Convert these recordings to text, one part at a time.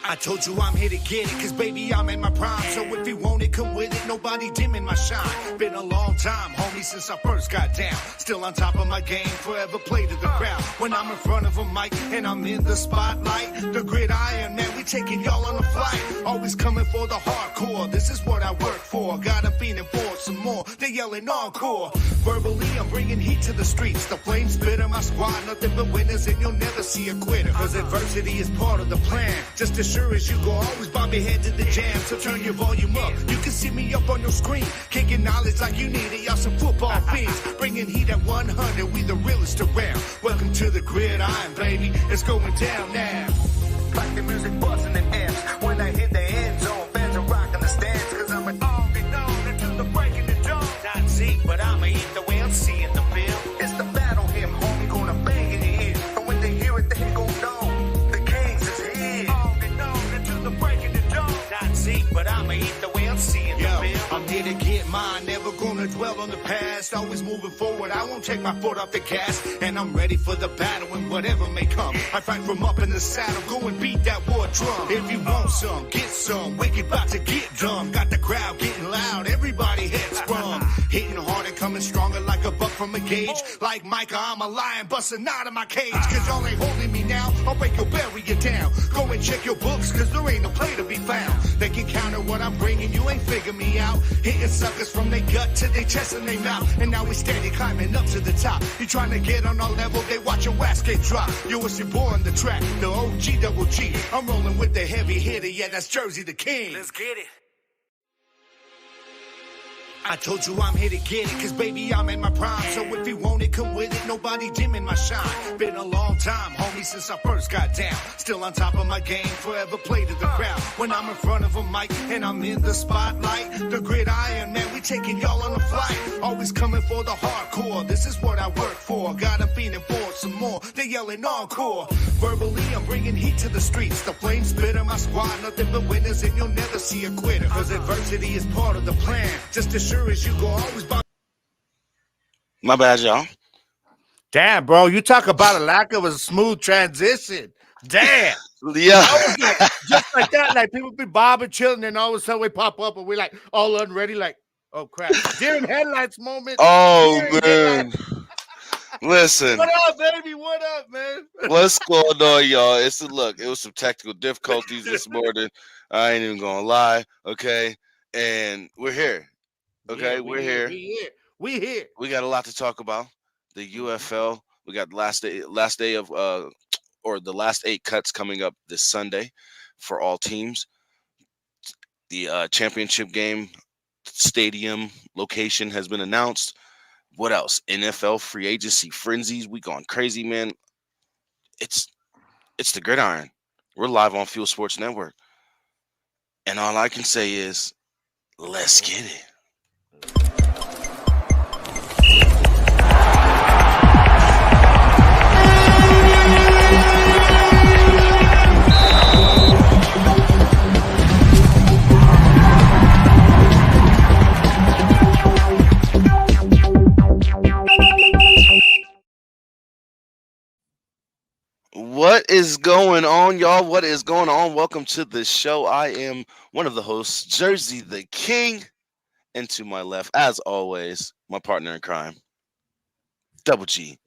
I told you I'm here to get it, cause baby I'm in my prime. So if you want it, come with it, nobody dimming my shine. Been a long time, homie, since I first got down. Still on top of my game, forever play to the crowd. When I'm in front of a mic and I'm in the spotlight, the Gridiron, man, we taking y'all on a flight. Always coming for the hardcore, this is what I work for. Got 'em feeling for some more, they yelling encore. Verbally, I'm bringing heat to the streets. The flames spit on my squad, nothing but winners, and you'll never see a quitter. Cause adversity is part of the plan, just as sure as you go, always bob your head to the jam. So turn your volume up, you can see me up on your screen, kicking knowledge like you need it. Y'all some football fiends, bringing heat at 100, we the realest around. Welcome to the Gridiron, baby, it's going down now. Like the music buzzing in amps, when I hit the end zone, fans are rocking the stands. Cause I'm an all-be-known until the breaking the dawn. Not Zeke, but I'ma eat the way I'm seeing the field. It's the battle hymn, homie, gonna bang in your ear. And when they hear it, they gon' know the Kings is here. All-be-known until the breaking the dawn. Not Zeke, but I'ma eat the way I'm seeing the field. I'm here to get mine, never gonna dwell on the past. Always moving forward, I won't take my foot off the gas. And I'm ready for the battle and whatever may come. I fight from up in the saddle, go and beat that war drum. If you want some, get some, wicked about to get dumb. Got the crowd getting loud, everybody heads sprung. Hitting hard and coming stronger like a buck from a cage. Like Micah, I'm a lion busting out of my cage. Cause y'all ain't holding me now, I'll break your bury you down. Go and check your books, cause there ain't no play to be found. They can counter what I'm bringing, you ain't figure me out. Hitting suckers from their gut to their chest and their mouth. And now we steady climbing up to the top. You trying to get on our level, they watch your ass get dropped. Yo, it's your boy on the track, the OG double G. I'm rolling with the heavy hitter, yeah, that's Jersey the King. Let's get it. I told you I'm here to get it, cause baby I'm in my prime. So if you want it, come with it, nobody dimming my shine. Been a long time, homie, since I first got down. Still on top of my game, forever play to the crowd. When I'm in front of a mic and I'm in the spotlight, the Gridiron, man, we taking y'all on a flight. Always coming for the hardcore, this is what I work for. Got 'em feeling for some more, they yelling encore. Verbally, I'm bringing heat to the streets. The flames spit on my squad, nothing but winners, and you'll never see a quitter. Cause adversity is part of the plan, just as sure as you go, always by. My bad, y'all. Damn, bro, you talk about a lack of a smooth transition. Damn. Yeah. Like, just like that, like people be bobbing, chilling, and all of a sudden we pop up and we like all unready, like, oh crap. Deer in headlights moment. Oh, man. Listen. What up, baby? What up, man? What's going on, y'all? It was some technical difficulties this morning. I ain't even gonna lie, okay? And we're here. Okay, Yeah, we're here. We here. We got a lot to talk about. The UFL. We got the last day of or the last 8 cuts coming up this Sunday for all teams. The championship game stadium location has been announced. What else? NFL free agency frenzies. We going crazy, man. It's the Gridiron. We're live on Fuel Sports Network. And all I can say is, let's get it. What is going on, y'all? What is going on? Welcome to the show. I am one of the hosts, Jersey the King. And to my left, as always, my partner in crime, Double G.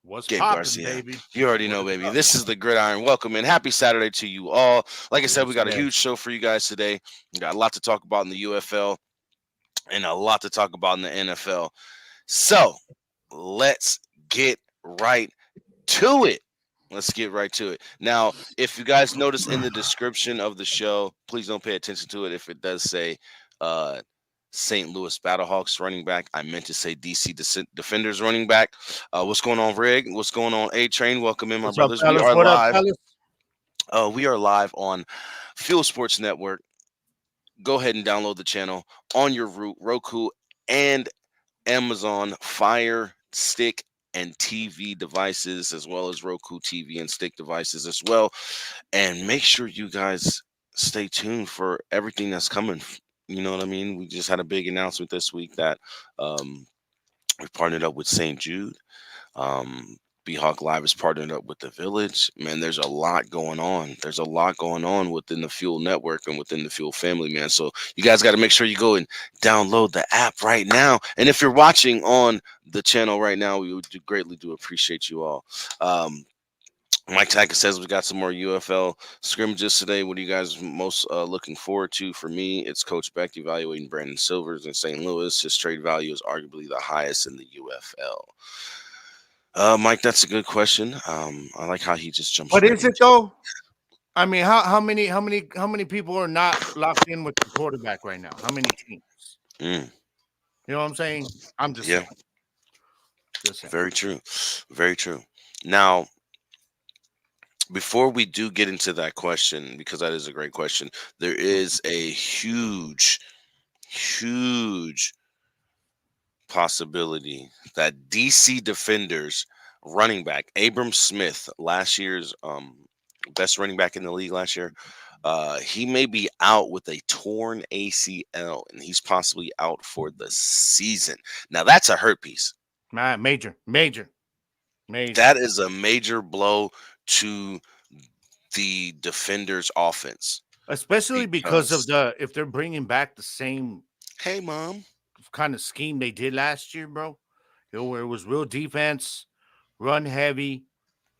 What's Gabe poppin', Garcia. baby? You already know, baby. This is the Gridiron. Welcome and happy Saturday to you all. Like I said, we got a huge show for you guys today. We got a lot to talk about in the UFL and a lot to talk about in the NFL. So let's get right to it. Now, if you guys notice in the description of the show, please don't pay attention to it if it does say St. Louis Battlehawks running back. I meant to say DC Defenders running back. What's going on, Rig? What's going on, A-Train? Welcome in, my brothers. We are live. We are live on Fuel Sports Network. Go ahead and download the channel on your Roku and Amazon Fire Stick and TV devices, as well as Roku TV and stick devices as well. And make sure you guys stay tuned for everything that's coming. You know what I mean? We just had a big announcement this week that we partnered up with St. Jude. B-Hawk Live is partnered up with the Village. Man, there's a lot going on. There's a lot going on within the Fuel Network and within the Fuel family, man. So you guys got to make sure you go and download the app right now. And if you're watching on the channel right now, we would greatly do appreciate you all. Mike Tackett says we got some more UFL scrimmages today. What are you guys most looking forward to? For me, it's Coach Beck evaluating Brandon Silvers in St. Louis. His trade value is arguably the highest in the UFL. Mike, that's a good question. I like how he just jumps. But is it though? I mean, how many people are not locked in with the quarterback right now? How many teams? Mm. You know what I'm saying? I'm just saying. Just saying. Very true. Very true. Now, before we do get into that question, because that is a great question, there is a huge possibility that DC Defenders running back Abram Smith, last year's best running back in the league last year, he may be out with a torn ACL, and he's possibly out for the season. Now that's a hurt piece. Major. That is a major blow to the Defenders offense, especially because of if they're bringing back the same hey mom kind of scheme they did last year, bro. You know, where it was real defense, run heavy,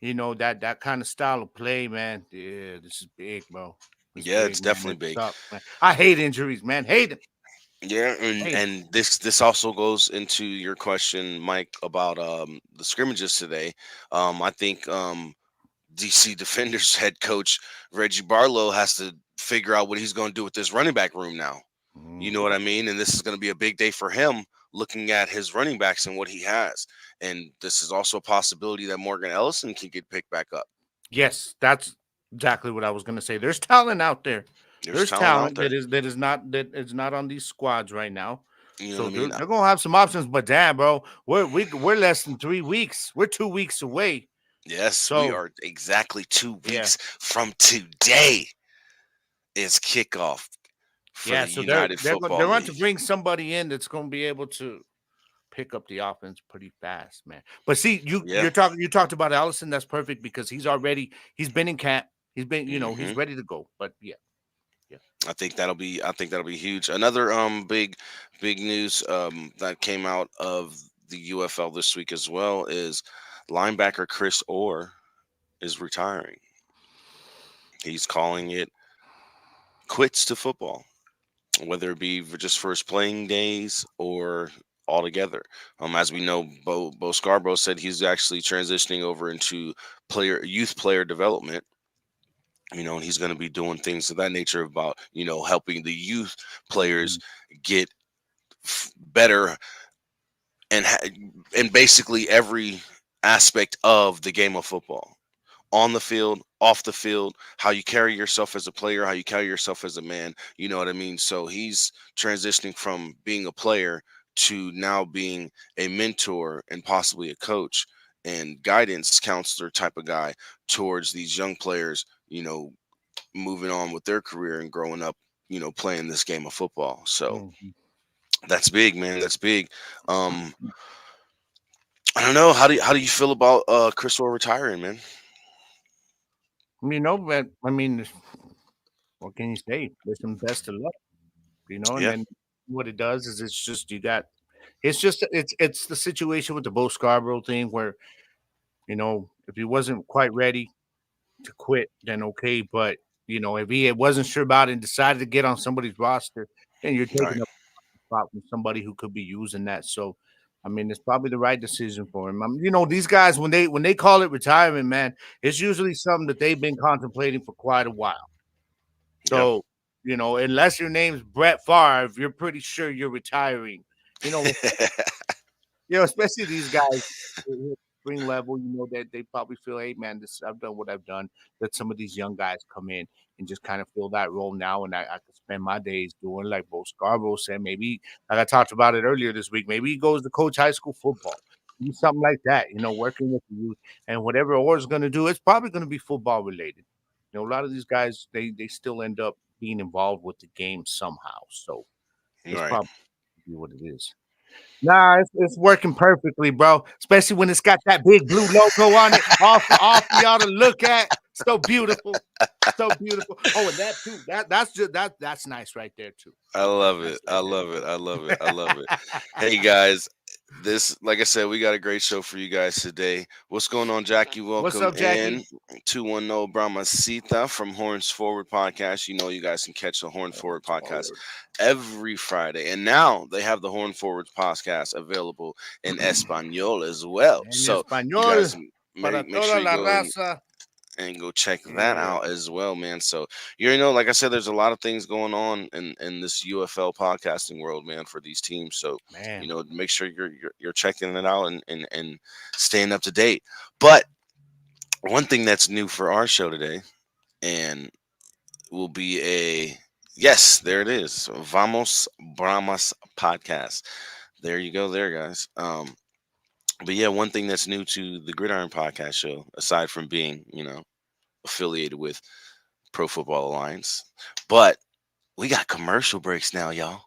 you know, that kind of style of play, man. Yeah, this is big, bro. It's definitely big. Tough, man. I hate injuries, man. Hate them. Yeah, and this also goes into your question, Mike, about the scrimmages today. I think DC Defenders head coach Reggie Barlow has to figure out what he's going to do with this running back room now. You know what I mean? And this is going to be a big day for him, looking at his running backs and what he has. And this is also a possibility that Morgan Ellison can get picked back up. Yes, that's exactly what I was going to say. There's talent out there. There's talent that is not on these squads right now. You know so what I mean? They're gonna have some options, but damn, bro, we're less than 3 weeks. We're 2 weeks away. Yes, we are exactly 2 weeks from today. Is kickoff for the United Football League. They're going to bring somebody in that's going to be able to pick up the offense pretty fast, man. But see, you talked about Allison. That's perfect because he's been in camp. He's been, he's ready to go. But yeah. I think that'll be huge. Another big news that came out of the UFL this week as well is linebacker Chris Orr is retiring. He's calling it quits to football, whether it be just for his playing days or altogether. As we know, Bo Scarborough said he's actually transitioning over into youth player development. And he's going to be doing things of that nature about, helping the youth players get better and basically every aspect of the game of football. On the field, off the field, how you carry yourself as a player, how you carry yourself as a man. You know what I mean? So he's transitioning from being a player to now being a mentor and possibly a coach and guidance counselor type of guy towards these young players, moving on with their career and growing up, playing this game of football. So that's big, man. That's big. I don't know. How do you feel about Chris Orr retiring, man? But I mean, what can you say? Wish him best of luck. And then what it does is it's the situation with the Bo Scarborough thing where, if he wasn't quite ready to quit, then okay. But if he wasn't sure about it and decided to get on somebody's roster, then you're taking up a spot from somebody who could be using that. So, I mean, it's probably the right decision for him. These guys when they call it retirement, man, it's usually something that they've been contemplating for quite a while. So, unless your name's Brett Favre, you're pretty sure you're retiring. Especially these guys. Spring level, that they probably feel, hey man, I've done what I've done. Let some of these young guys come in and just kind of fill that role now, and I can spend my days doing like Bo Scarborough said. Maybe like I talked about it earlier this week. Maybe he goes to coach high school football, do something like that. Working with the youth and whatever Orr's going to do, it's probably going to be football related. A lot of these guys they still end up being involved with the game somehow. So it's probably what it is. Nah, it's working perfectly, bro. Especially when it's got that big blue logo on it, all for y'all to look at. So beautiful, so beautiful. Oh, and that too. That's nice right there too. I love it. I love it. I love it. I love it. Hey guys, this, like I said, we got a great show for you guys today. What's going on, Jackie? What's Welcome up, Jackie? in. 210 Brahma Sita from Horns Forward Podcast. You know, you guys can catch the Horn Forward Podcast every Friday. And now they have the Horn Forward Podcast available in Espanol as well. En So you español guys para make toda sure you la go raza. and go check that out as well, man. So you know, like I said, there's a lot of things going on in this UFL podcasting world, man, for these teams. So Man, you know, make sure you're checking it out and staying up to date. But one thing that's new for our show today, and will be a yes, there it is, Vamos Brahmas podcast. There you go, there, guys. But yeah, one thing that's new to the Gridiron podcast show, aside from being, you know, affiliated with Pro Football Alliance, but we got commercial breaks now, y'all.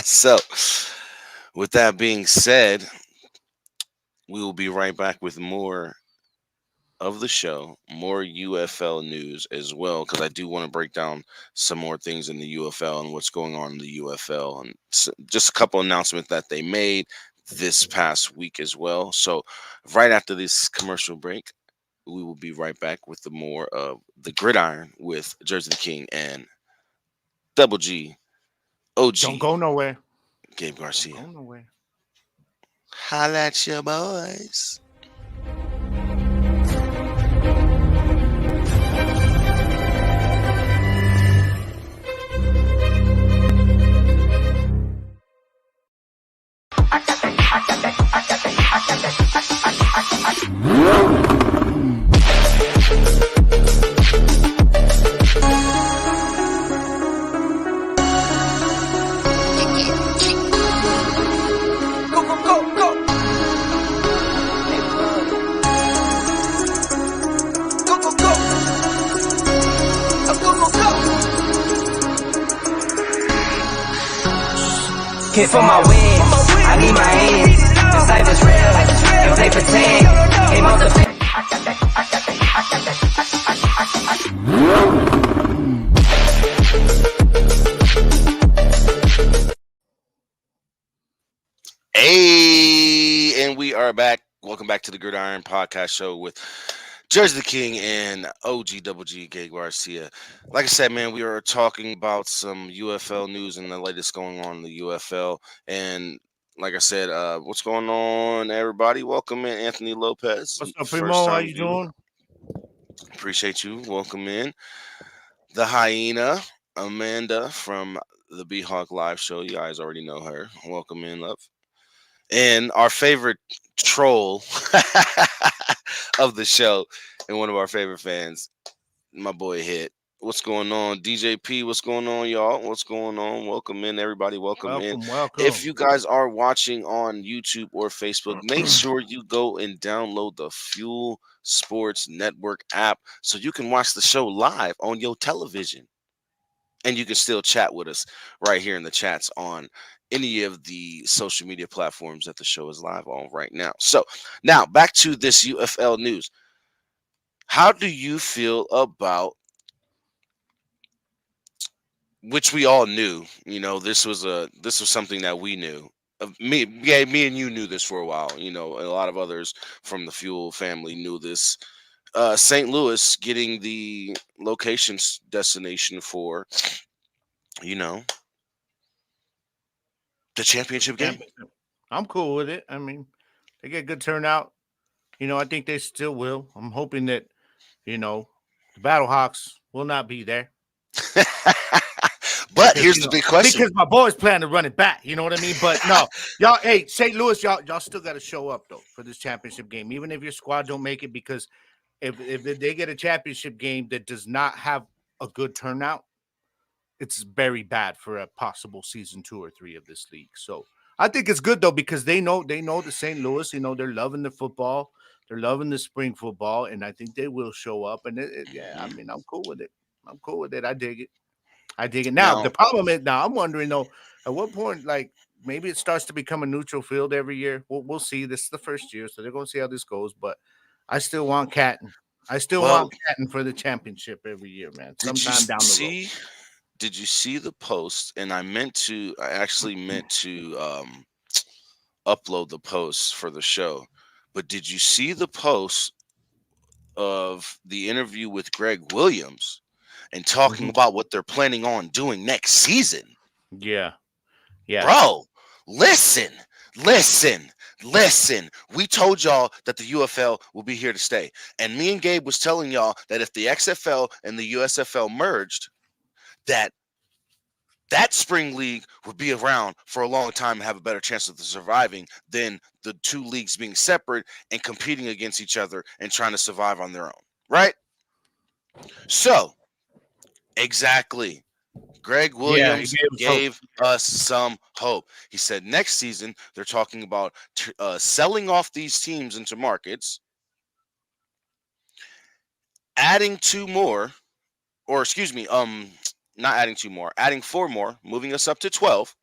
So, with that being said, we will be right back with more of the show, more UFL news as well, because I do want to break down some more things in the UFL and what's going on in the UFL, and just a couple announcements that they made this past week as well. So, right after this commercial break, we will be right back with the more of the Gridiron with Jersey the King and Double G OG don't go nowhere. Gabe Garcia. Don't go nowhere. Holla at your boys. Kick for my wins, I need my hands. This life is real, and play pretend. Came off the Hey, and we are back. Welcome back to the Gridiron Podcast Show with Jersey the King and OG Double G Gabe Garcia. Like I said, man, we are talking about some UFL news and the latest going on in the UFL. And like I said, what's going on, everybody? Welcome in, Anthony Lopez. What's up, Primo? How you doing? Appreciate you. Welcome in. The Hyena, Amanda from the B-Hawk Live Show. You guys already know her. Welcome in, love. And our favorite troll of the show and one of our favorite fans, my boy Hit. What's going on, DJP? What's going on, y'all? What's going on? Welcome in, everybody. Welcome in. Welcome. If you guys are watching on YouTube or Facebook, make sure you go and download the Fuel Sports Network app so you can watch the show live on your television. And you can still chat with us right here in the chats on any of the social media platforms that the show is live on right now. So now back to this UFL news. How do you feel about, which we all knew, you know, this was something that we knew. Me and you knew this for a while. You know, a lot of others from the Fuel family knew this. St. Louis getting the location destination for, you know, the championship game. I'm cool with it. I mean, they get good turnout. You know, I think they still will. I'm hoping that, you know, the Battlehawks will not be there. But here's the big question. Because my boys plan to run it back. You know what I mean? But no, y'all, hey, St. Louis, y'all still got to show up, though, for this championship game. Even if your squad don't make it, because if they get a championship game that does not have a good turnout, it's very bad for a possible season 2 or 3 of this league. So I think it's good, though, because they know the St. Louis, you know, they're loving the football. They're loving the spring football, and I think they will show up. And yeah, I mean, I'm cool with it. I'm cool with it. I dig it. Now, the problem is, I'm wondering, though, at what point, like, maybe it starts to become a neutral field every year. We'll see. This is the first year, so they're going to see how this goes. But I still want Catton. I still Well, want Catton for the championship every year, man. did you Sometime down the road. see? Did you see the post? And I actually meant to upload the post for the show. But did you see the post of the interview with Greg Williams and talking Mhm. about what they're planning on doing next season? Yeah. Yeah. Bro, listen, listen, listen. We told y'all that the UFL will be here to stay. And me and Gabe was telling y'all that if the XFL and the USFL merged, that spring league would be around for a long time and have a better chance of surviving than the two leagues being separate and competing against each other and trying to survive on their own. Right? So, exactly. Greg Yeah. Williams gave us some hope. He said next season they're talking about selling off these teams into markets, adding two more, or excuse me, not adding two more, adding four more, moving us up to 12,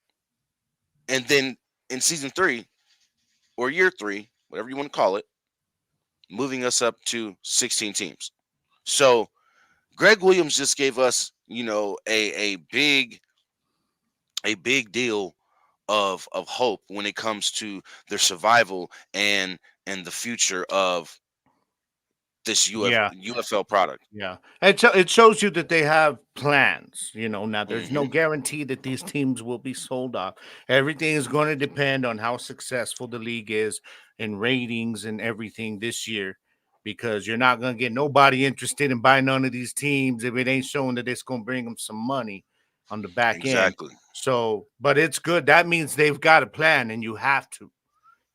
and then in season 3 or year 3, whatever you want to call it, moving us up to 16 teams. So Greg Williams just gave us, a big deal of hope when it comes to their survival and the future of this Yeah. UFL product. Yeah. It shows you that they have plans. Now there's no Hmm. guarantee that these teams will be sold off. Everything is going to depend on how successful the league is in ratings and everything this year, because you're not going to get nobody interested in buying none of these teams if it ain't showing that it's going to bring them some money on the back end. Exactly. So, but it's good. That means they've got a plan, and you have to.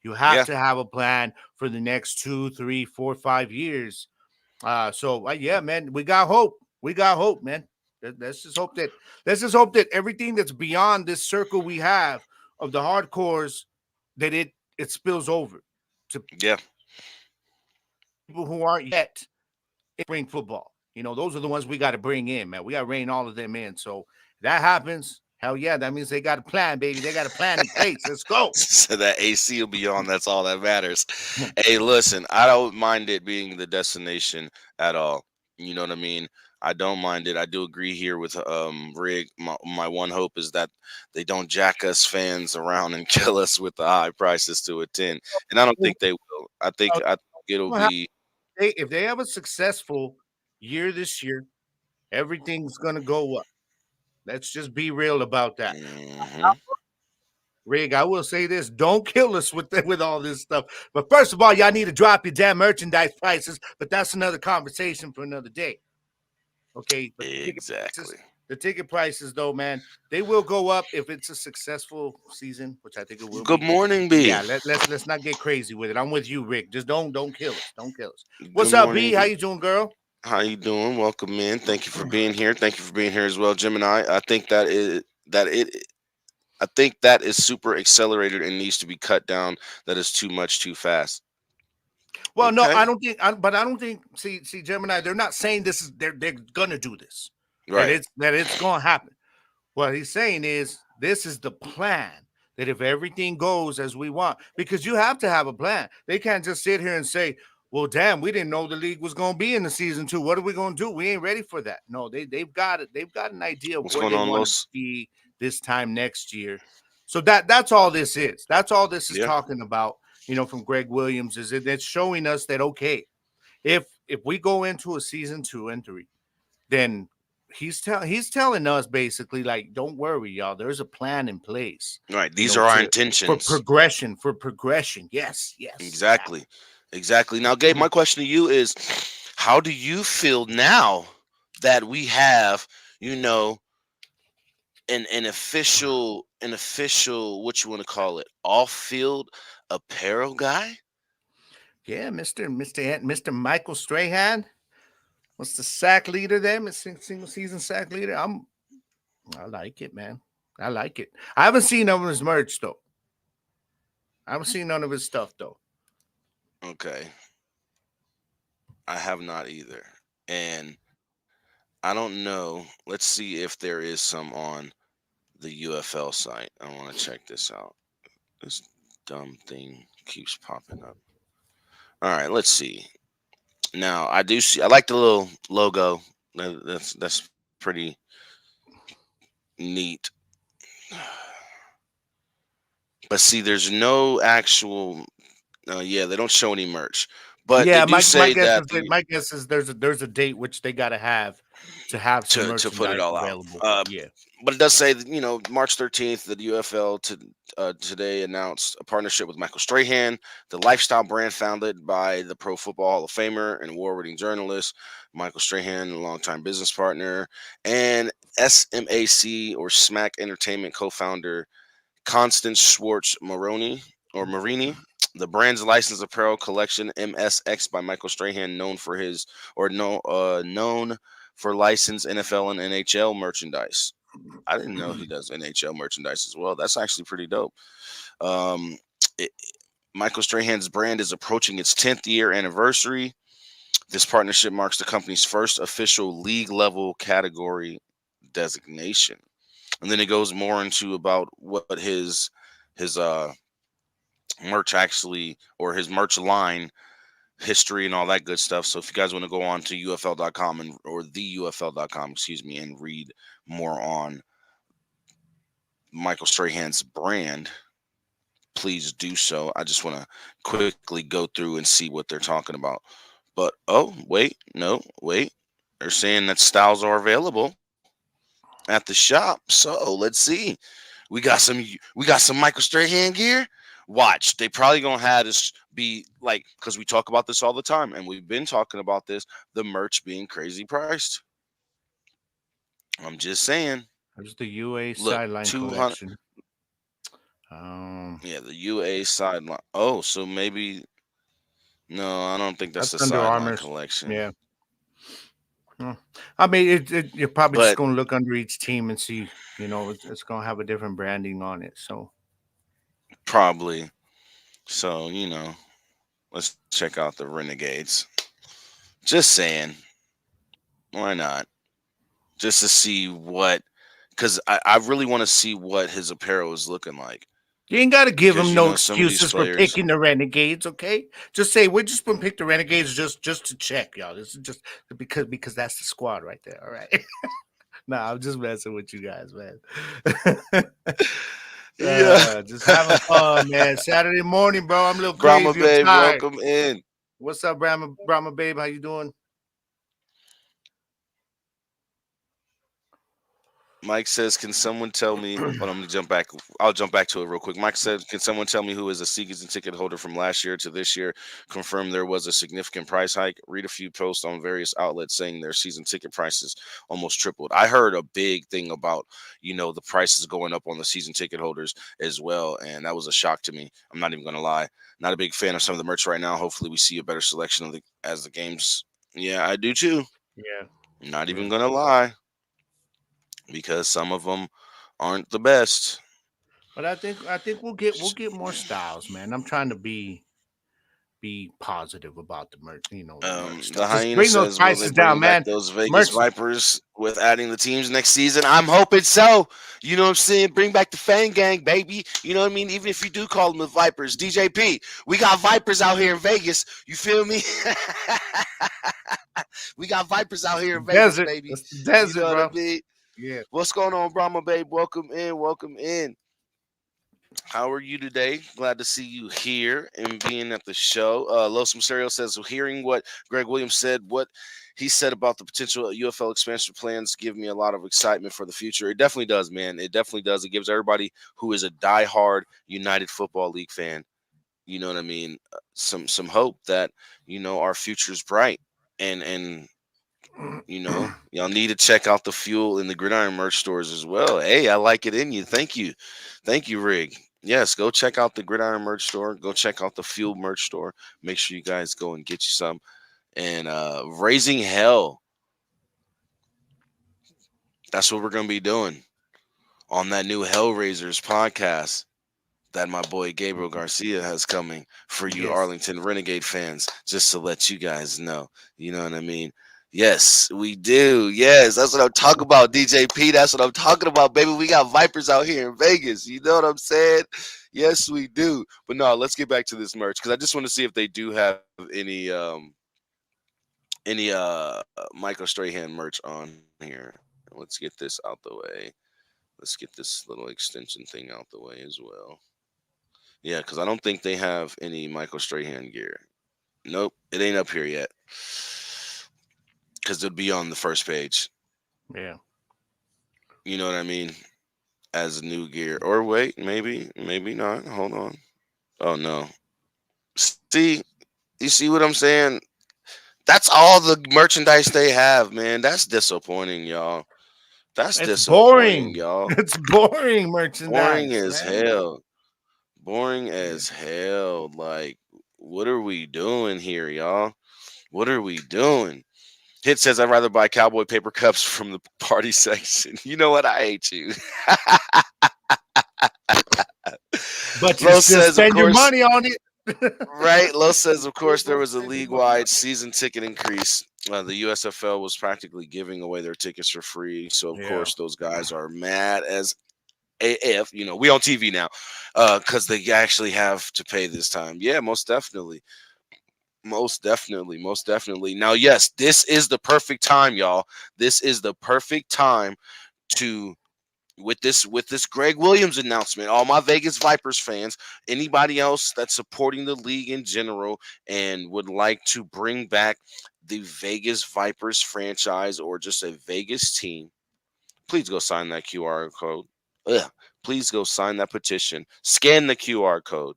You have Yeah. to have a plan for the next 2, 3, 4, 5 years. Yeah, man, we got hope. We got hope, man. Let's just hope that everything that's beyond this circle we have of the hardcores, that it spills over to Yeah. people who aren't yet in spring football. Those are the ones we got to bring in, man. We got to rein all of them in. So that happens. Hell yeah, that means they got a plan, baby. They got a plan in place. Let's go. So that AC will be on. That's all that matters. Hey, listen, I don't mind it being the destination at all. You know what I mean? I don't mind it. I do agree here with Rig. My one hope is that they don't jack us fans around and kill us with the high prices to attend. And I don't think they will. I think it'll be. If they have a successful year this year, everything's gonna go up. Let's just be real about that. Mhm. Rig, I will say this: don't kill us with all this stuff. But first of all, y'all need to drop your damn merchandise prices. But that's another conversation for another day. Okay. But Exactly. the ticket prices, though, man, they will go up if it's a successful season, which I think it will Good be. morning, B. Yeah, let's not get crazy with it. I'm with you, Rick. Just don't kill us. Don't kill us. Good What's up, morning, B? How you doing, girl? How you doing? Welcome in. Thank you for being here. Thank you for being here as well, Gemini. I think I think that is super accelerated and needs to be cut down. That is too much, too fast. Well, no, Okay. I don't think. But I don't think. See, Gemini. They're not saying this is. They're gonna do this. Right. That it's gonna happen. What he's saying is this is the plan. That if everything goes as we want, because you have to have a plan. They can't just sit here and say, "Well, damn, we didn't know the league was gonna be in the season 2. What are we gonna do? We ain't ready for that." No, they've got it. They've got an idea of What's where going they on, want to Los? be this time next year. So that's all this is. That's all this is Yeah. talking about. From Greg Williams, is it's showing us that okay, if we go into a season 2 and 3, then he's telling us basically, like, don't worry, y'all. There's a plan in place. Right. These are our intentions. For progression. Yes. Exactly. Exactly. Now, Gabe, my question to you is, how do you feel now that we have, an official what you want to call it, off-field apparel guy? Yeah, Mr. Michael Strahan. What's the sack leader there? Single season sack leader. I like it, man. I like it. I haven't seen none of his merch though. I haven't seen none of his stuff though. Okay. I have not either. And I don't know. Let's see if there is some on the UFL site. I want to check this out. This dumb thing keeps popping up. All right, let's see. Now I do see. I like the little logo. That's pretty neat. But see, there's no actual. Yeah, they don't show any merch. But they Yeah, do say that my guess is there's a date which they got to have some to put it merchandise all out. available. Yeah. But it does say that, March 13th, the UFL today announced a partnership with Michael Strahan, the lifestyle brand founded by the Pro Football Hall of Famer and award-winning journalist Michael Strahan, a longtime business partner, and SMAC or Smack Entertainment co-founder Constance Schwartz Marini. The brand's licensed apparel collection MSX by Michael Strahan, known for licensed NFL and NHL merchandise. I didn't know he does NHL merchandise as well. That's actually pretty dope. Um, it, Michael Strahan's brand is approaching its 10th year anniversary. This partnership marks the company's first official league level category designation. And then it goes more into about what his merch actually, or his merch line history and all that good stuff. So if you guys want to go on to ufl.com or the ufl.com, excuse me, and read more on Michael Strahan's brand, please do so. I just want to quickly go through and see what they're talking about. But they're saying that styles are available at the shop. So let's see. We got some Michael Strahan gear. Watch, they probably gonna have this be like, because we talk about this all the time, and we've been talking about this, the merch being crazy priced. I'm just saying. There's the UA Look, sideline 200. collection. Yeah, the UA sideline. Oh, so maybe no, I don't think that's the Under sideline Armour. collection. Yeah. I mean, you're probably just But going to look under each team and see, it's going to have a different branding on it. So probably. So, let's check out the Renegades. Just saying. Why not? Just to see what, because I really want to see what his apparel is looking like. you ain't got to give him no some of these excuses for players- picking the Renegades, okay? Just say we're just going to pick the Renegades just to check, y'all. This is just because that's the squad right there, all right? Nah, I'm just messing with you guys, man. Yeah. Just having fun, man. Saturday morning, bro. I'm a little Brahma crazy. I'm Babe, tired. welcome in. What's up, Brahma Babe? How you doing? Mike says, can someone tell me, I'm going to jump back. I'll jump back to it real quick. Mike said, can someone tell me who is a season ticket holder from last year to this year? Confirm there was a significant price hike. Read a few posts on various outlets saying their season ticket prices almost tripled. I heard a big thing about, the prices going up on the season ticket holders as well. And that was a shock to me. I'm not even going to lie. Not a big fan of some of the merch right now. Hopefully we see a better selection as the games. Yeah, I do too. Yeah. Not even going to lie. Because some of them aren't the best. But I think we'll get more styles, man. I'm trying to be positive about the merch. The Hyena bring says, those prices down, man. Those Vegas Vipers with adding the teams next season. I'm hoping so. You know what I'm saying? Bring back the Fang Gang, baby. You know what I mean? Even if you do call them the Vipers, DJP, we got Vipers out here in Vegas. You feel me? We got Vipers out here in Vegas, baby. It's the desert, you know bro. what I mean? Yeah. What's going on, Brahma Babe? Welcome in. Welcome in. How are you today? Glad to see you here and being at the show. Los Miserio says, hearing what Greg Williams said, what he said about the potential UFL expansion plans give me a lot of excitement for the future. It definitely does, man. It definitely does. It gives everybody who is a diehard United Football League fan, you know what I mean, some hope that, our future is bright. And y'all need to check out the Fuel and the Gridiron merch stores as well. Hey, I like it in you. Thank you, Rig. Yes, go check out the Gridiron merch store. Go check out the Fuel merch store. Make sure you guys go and get you some. And Raising Hell. That's what we're gonna be doing on that new Hellraisers podcast that my boy Gabriel Garcia has coming for you, Yes. Arlington Renegade fans. Just to let you guys know, you know what I mean. Yes, we do. Yes, that's what I'm talking about, DJP. That's what I'm talking about, baby. We got Vipers out here in Vegas. You know what I'm saying? Yes, we do. But no, let's get back to this merch because I just want to see if they do have any Michael Strahan merch on here. Let's get this out the way. Let's get this little extension thing out the way as well. Yeah, because I don't think they have any Michael Strahan gear. Nope, it ain't up here yet. Because it'll be on the first page. Yeah. You know what I mean? As new gear. Or wait, maybe not. Hold on. Oh no. See, you see what I'm saying? That's all the merchandise they have, man. That's disappointing, y'all. That's It's disappointing, boring. y'all. It's boring merchandise. Boring as man. hell. Boring as hell. Like, what are we doing here, y'all? What are we doing? Hit says I'd rather buy cowboy paper cups from the party section. You know what? I hate you. But you Lo still says, of spend your course, money on it. right? Lo says, of course, there was a league-wide season ticket increase. The USFL was practically giving away their tickets for free. So, of course, those guys are mad as AF. You know, we on TV now because they actually have to pay this time. Yeah, most definitely. Most definitely. Most definitely. Now, yes, this is the perfect time, y'all. This is the perfect time to with this Greg Williams announcement. All my Vegas Vipers fans, anybody else that's supporting the league in general and would like to bring back the Vegas Vipers franchise or just a Vegas team, please go sign that QR code. Please go sign that petition. Scan the QR code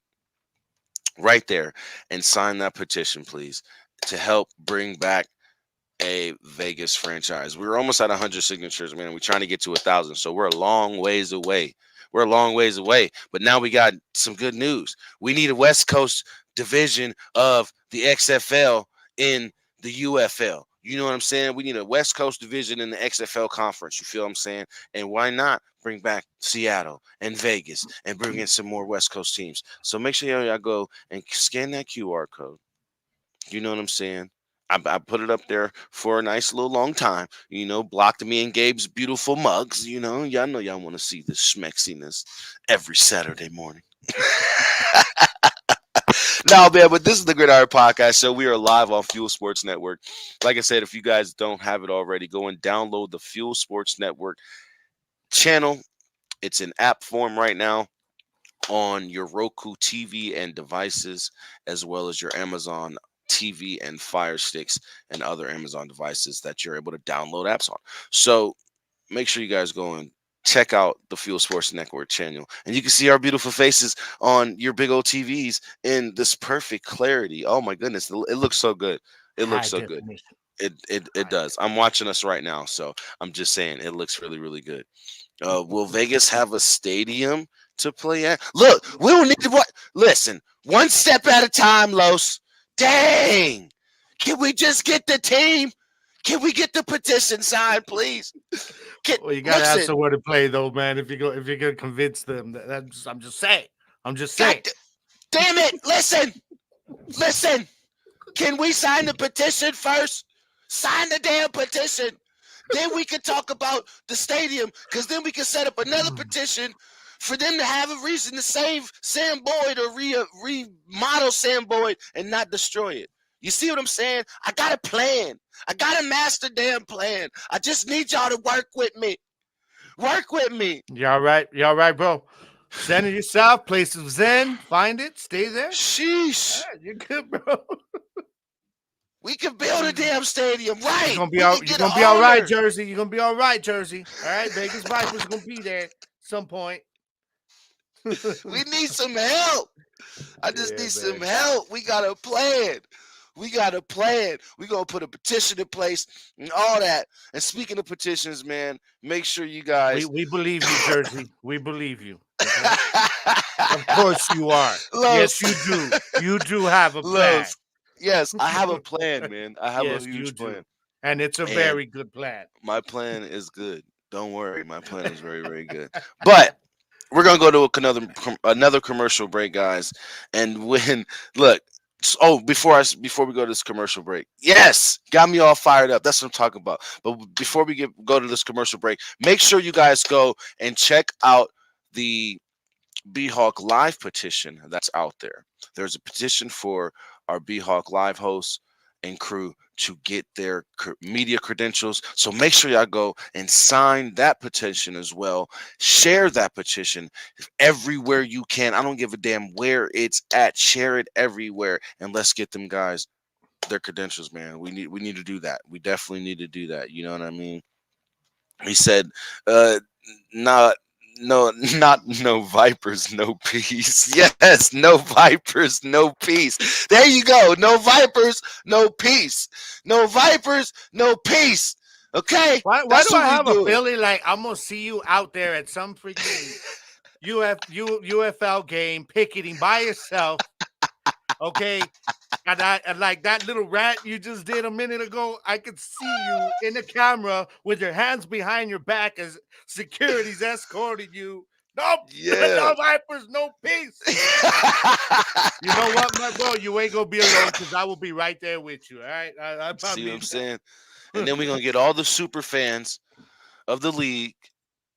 right there and sign that petition, please, to help bring back a Vegas franchise. We were almost at 100 signatures, man. We're trying to get to 1,000, so we're a long ways away. We're a long ways away, but now we got some good news. We need a West Coast division of the XFL in the UFL. You know what I'm saying? We need a West Coast division in the XFL conference. You feel what I'm saying? And why not bring back Seattle and Vegas and bring in some more West Coast teams? So make sure y'all go and scan that QR code. You know what I'm saying? I put it up there for a nice little long time. You know, blocked me and Gabe's beautiful mugs. You know y'all want to see the schmexiness every Saturday morning. No, man, but this is the Gridiron Podcast Show. We are live on Fuel Sports Network. Like I said, if you guys don't have it already, go and download the Fuel Sports Network channel. It's in app form right now on your Roku TV and devices, as well as your Amazon TV and Fire Sticks and other Amazon devices that you're able to download apps on. So make sure you guys go and check out the Fuel Sports Network channel, and you can see our beautiful faces on your big old TVs in this perfect clarity. Oh my goodness, it looks so good. It looks so good. It does. I'm watching us right now, so I'm just saying it looks really, really good. Will Vegas have a stadium to play at? Look, we don't need to what. Listen, one step at a time, Los. Dang, can we just get the team? Can we get the petition signed, please? Well, you gotta have somewhere to play, though, man. If you're gonna convince them, I'm just saying. Damn it! Listen. Can we sign the petition first? Sign the damn petition. Then we can talk about the stadium, because then we can set up another petition for them to have a reason to save Sam Boyd or remodel Sam Boyd and not destroy it. You see what I'm saying? I got a plan. I got a master damn plan. I just need y'all to work with me. Work with me. Y'all right, bro. Center yourself, play some Zen, find it, stay there. Sheesh. Right, you're good, bro. We can build a damn stadium, right? You're gonna be all right, Jersey. You're gonna be all right, Jersey. All right, Vegas Vipers gonna be there at some point. We need some help. I just need some help. We got a plan. We're going to put a petition in place and all that. And speaking of petitions, man, make sure you guys. We believe you, Jersey. We believe you. Okay? Of course you are. Los. Yes, you do. You do have a plan. Los. Yes, I have a plan, man. I have a huge plan. And it's a very good plan. My plan is good. Don't worry. My plan is very, very good. But we're going to go to another commercial break, guys. And look, before we go to this commercial break, yes, got me all fired up. That's what I'm talking about. But before we go to this commercial break, make sure you guys go and check out the B-Hawk Live petition that's out there. There's a petition for our B-Hawk Live hosts and crew to get their media credentials. So make sure y'all go and sign that petition as well. Share that petition everywhere you can. I don't give a damn where it's at. Share it everywhere, and let's get them guys their credentials, man. We need to do that. We definitely need to do that. You know what I mean? He said, not no vipers, no peace. Yes, no vipers, no peace. There you go. No vipers, no peace. No vipers, no peace. Okay. Why do I have a feeling like I'm gonna see you out there at some freaking UFL game picketing by yourself? Okay. And like that little rant you just did a minute ago, I could see you in the camera with your hands behind your back as security's escorting you. Nope, no vipers, no peace. You know what, my bro? You ain't gonna be alone because I will be right there with you. All right, see what I'm saying? And then we're gonna get all the super fans of the league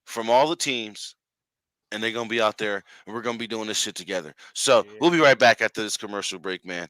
from all the teams, and they're gonna be out there, and we're gonna be doing this shit together. So we'll be right back after this commercial break, man.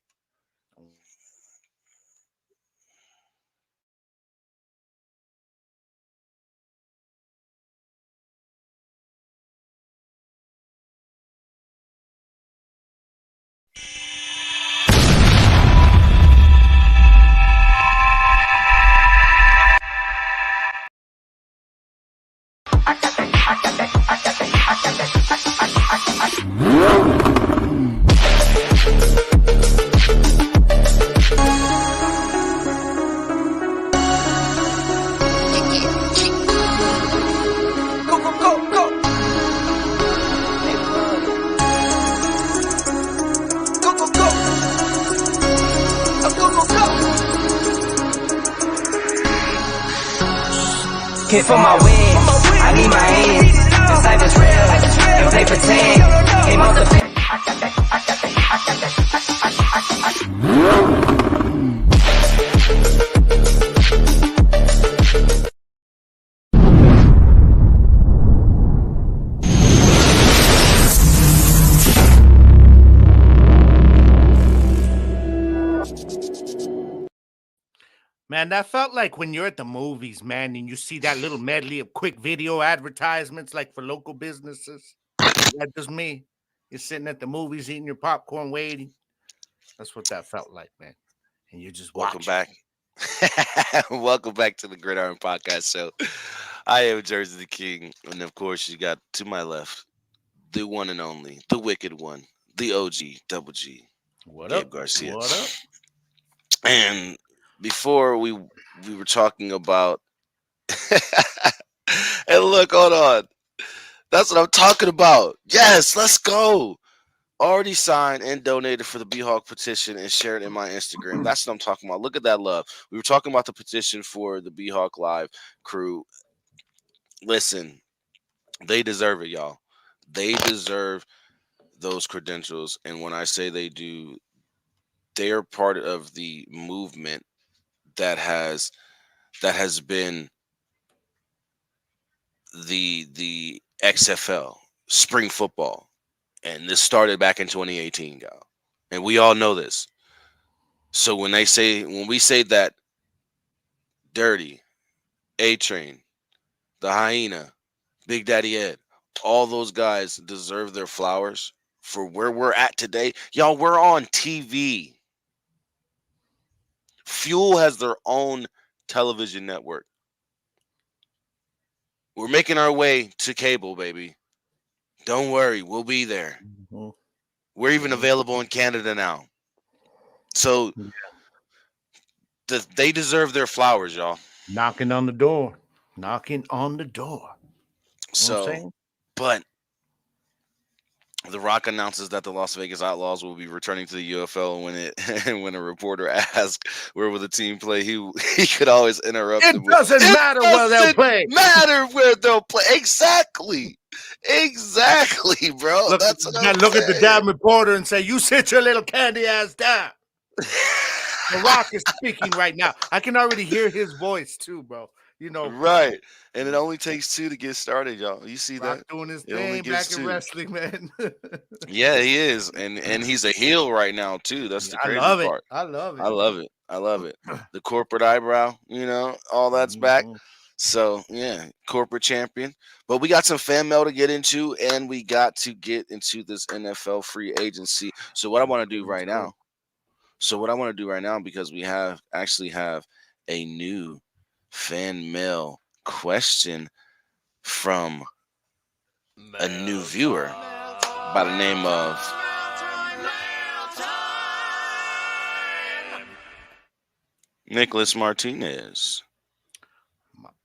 Hit for my wins, I need my hands. This life is real, and play pretend. Came out the Man, that felt like when you're at the movies, man, and you see that little medley of quick video advertisements like for local businesses. That's just me. You're sitting at the movies eating your popcorn waiting. That's what that felt like, man. And you're just watching. Welcome back. Welcome back to the Gridiron Podcast Show. I am Jersey the King. And of course, you got to my left, the one and only, the wicked one, the OG, Double G. What Gabe up? Garcia. What up? And before we were talking about and look, hold on. That's what I'm talking about. Yes, let's go. Already signed and donated for the B-Hawk petition and shared in my Instagram. That's what I'm talking about. Look at that love. We were talking about the petition for the B-Hawk Live crew. Listen, they deserve it, y'all. They deserve those credentials. And when I say they do, they are part of the movement that has been the XFL, spring football. And this started back in 2018, y'all. And we all know this. So when we say that Dirty, A-Train, the Hyena, Big Daddy Ed, all those guys deserve their flowers for where we're at today. Y'all, we're on TV. Fuel has their own television network. We're making our way to cable, baby. Don't worry, we'll be there. Mm-hmm. We're even available in Canada now. So they deserve their flowers, y'all. Knocking on the door. Knocking on the door. So, but The Rock announces that the Las Vegas Outlaws will be returning to the UFL. When a reporter asked where will the team play, he could always interrupt. It doesn't matter where they'll play. Matter where they'll play. Exactly, bro. Look at the damn reporter and say, "You sit your little candy ass down." The Rock is speaking right now. I can already hear his voice too, bro. You know, Right. And it only takes 2 to get started, y'all. You see Rock that? doing his It only thing back gives in 2. wrestling, man. Yeah, he is. And he's a heel right now too. That's the I crazy love it. part. I love I it. love it. I love it. The corporate eyebrow, all that's back. Mhm. So, yeah, corporate champion. But we got some fan mail to get into, and we got to get into this NFL free agency. So what I want to do right now. Because we actually have a new fan mail question from a new viewer by the name of Nicholas Martinez.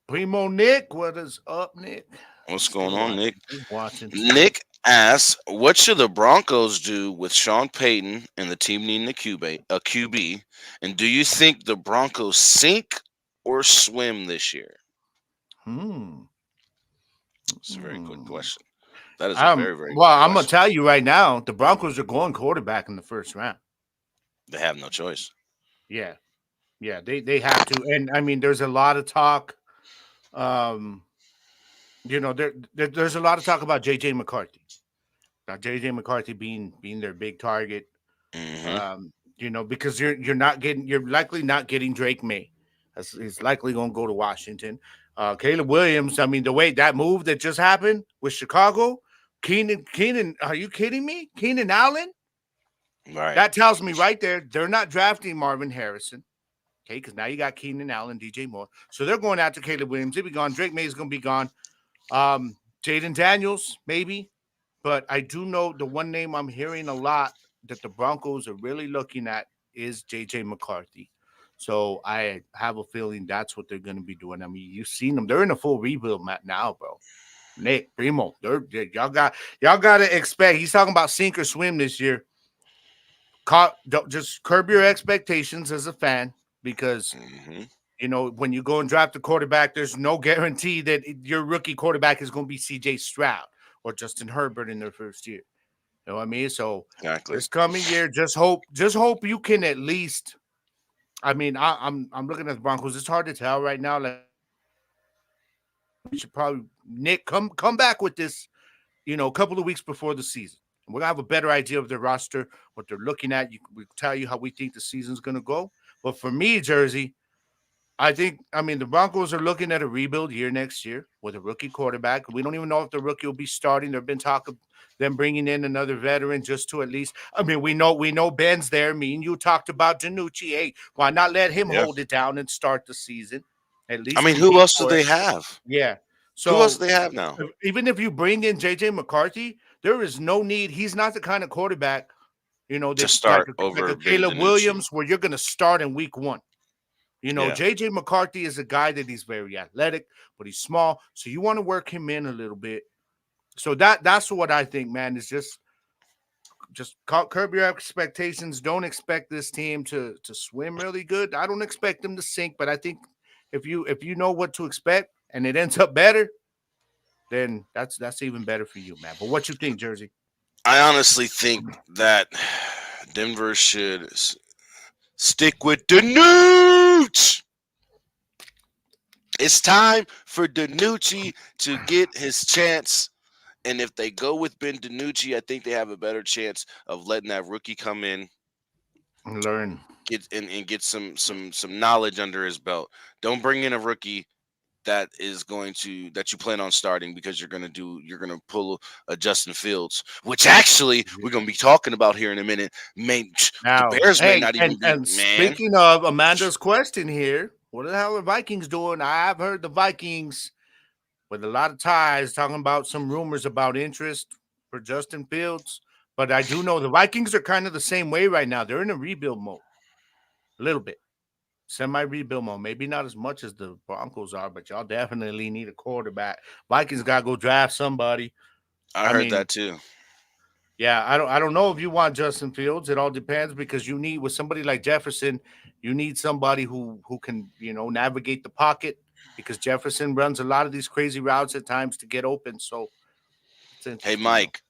Primo Nick, what is up, Nick? What's going on, Nick? Watching. Nick asks, what should the Broncos do with Sean Payton and the team needing a QB? And do you think the Broncos sink or swim this year? It's a very good question. That is a very, very good I'm gonna question. tell you right now, the Broncos are going quarterback in the first round. They have no choice. Yeah, they have to. And I mean, there's a lot of talk. There's a lot of talk about JJ McCarthy. Now, JJ McCarthy being their big target. Because you're likely not getting Drake May. He's likely going to go to Washington. Caleb Williams, I mean, the way that move that just happened with Chicago, Keenan, are you kidding me? Keenan Allen? Right. That tells me right there, they're not drafting Marvin Harrison. Okay, because now you got Keenan Allen, DJ Moore. So they're going after Caleb Williams. He'll be gone. Drake May is going to be gone. Jaden Daniels, maybe. But I do know the one name I'm hearing a lot that the Broncos are really looking at is J.J. McCarthy. So I have a feeling that's what they're going to be doing. I mean, you've seen them; they're in a full rebuild now, bro. Nick Primo, y'all got to expect. He's talking about sink or swim this year. Don't just curb your expectations as a fan because when you go and draft a quarterback, there's no guarantee that your rookie quarterback is going to be C.J. Stroud or Justin Herbert in their first year. You know what I mean? So this coming year, just hope you can at least. I mean, I'm looking at the Broncos. It's hard to tell right now. Like, we should probably Nick come back with this, a couple of weeks before the season. We're gonna have a better idea of their roster, what they're looking at. We tell you how we think the season's gonna go. But for me, Jersey, the Broncos are looking at a rebuild year next year with a rookie quarterback. We don't even know if the rookie will be starting. There've been talk of them bringing in another veteran just to at least. I mean, we know Ben's there. Me and you talked about DiNucci. Hey, why not let him hold it down and start the season? At least. I mean, who else do they have? Yeah. So who else do they have now? Even if you bring in JJ McCarthy, there is no need. He's not the kind of quarterback, to start over like a Caleb Williams, where you're going to start in week one. JJ McCarthy is a guy that he's very athletic, but he's small. So you want to work him in a little bit. So that's what I think, man, is just curb your expectations. Don't expect this team to swim really good. I don't expect them to sink, but I think if you know what to expect and it ends up better, then that's even better for you, man. But what you think, Jersey? I honestly think that Denver should stick with DiNucci. It's time for DiNucci to get his chance. And if they go with Ben DiNucci, I think they have a better chance of letting that rookie come in, learn, get some knowledge under his belt. Don't bring in a rookie that you plan on starting because you're gonna pull a Justin Fields, which actually we're gonna be talking about here in a minute. The Bears may not even be. And speaking of Amanda's question here, what the hell are Vikings doing? I've heard the Vikings with a lot of ties talking about some rumors about interest for Justin Fields, but I do know the Vikings are kind of the same way right now. They're in a rebuild mode, a little bit. Semi-rebuild mode, maybe not as much as the Broncos are, but y'all definitely need a quarterback. Vikings got to go draft somebody. I heard that too. Yeah, I don't know if you want Justin Fields. It all depends because you need with somebody like Jefferson, you need somebody who can navigate the pocket because Jefferson runs a lot of these crazy routes at times to get open. So, hey Mike,